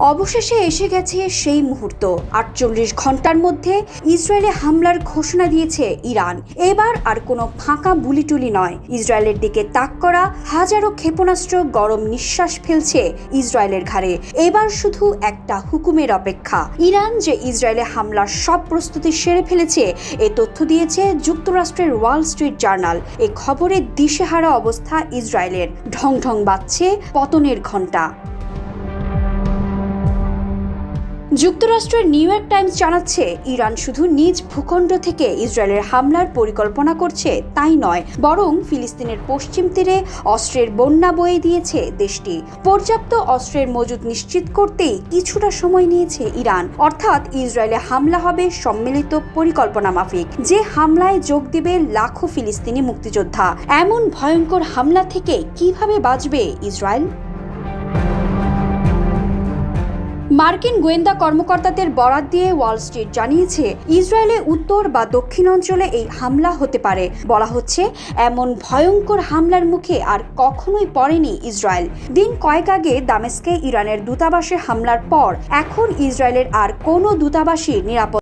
অবশেষে এসে গেছে সেই মুহূর্ত। ৪৮ ঘন্টার মধ্যে ইসরায়েলে হামলার ঘোষণা দিয়েছে ইরান। এবার আর কোনো ফাঁকা বুলিটুলি নয়, ইসরায়েলের দিকে তাক করা হাজারো ক্ষেপণাস্ত্র গরম নিঃশ্বাস ফেলছে ইসরায়েলের ঘাড়ে। এবার শুধু একটা হুকুমের অপেক্ষা। ইরান যে ইসরায়েলে হামলার সব প্রস্তুতি সেরে ফেলেছে, এ তথ্য দিয়েছে যুক্তরাষ্ট্রের ওয়াল স্ট্রিট জার্নাল। এ খবরে দিশেহারা অবস্থা ইসরায়েলের, ঢং ঢং বাজছে পতনের ঘণ্টা। যুক্তরাষ্ট্রের নিউ ইয়র্ক টাইমস জানাচ্ছে, ইরান শুধু নিজ ভূখণ্ড থেকে ইসরায়েলের হামলার পরিকল্পনা করছে তাই নয়, বরং ফিলিস্তিনের পশ্চিম তীরে অস্ত্রের বন্যা বয়ে দিয়েছে দেশটি। পর্যাপ্ত অস্ত্রের মজুদ নিশ্চিত করতেই কিছুটা সময় নিয়েছে ইরান। অর্থাৎ ইসরায়েলে হামলা হবে সম্মিলিত পরিকল্পনা মাফিক, যে হামলায় যোগ দিবে লাখো ফিলিস্তিনি মুক্তিযোদ্ধা। এমন ভয়ঙ্কর হামলা থেকে কিভাবে বাঁচবে ইসরায়েল? মার্কিন গোয়েন্দা কর্মকর্তাদের বরাত দিয়ে ওয়াল স্ট্রিট জানিয়েছে, ইসরায়েলে উত্তর বা দক্ষিণ অঞ্চলে এই হামলা হতে পারে। বলা হচ্ছে, এমন ভয়ঙ্কর হামলার মুখে আর কখনোই পড়েনি ইসরায়েল। দিন কয়েক আগে দামেস্কে ইরানের দূতাবাসে হামলার পর এখন ইসরায়েলের আর কোনো দূতাবাসই নিরাপদ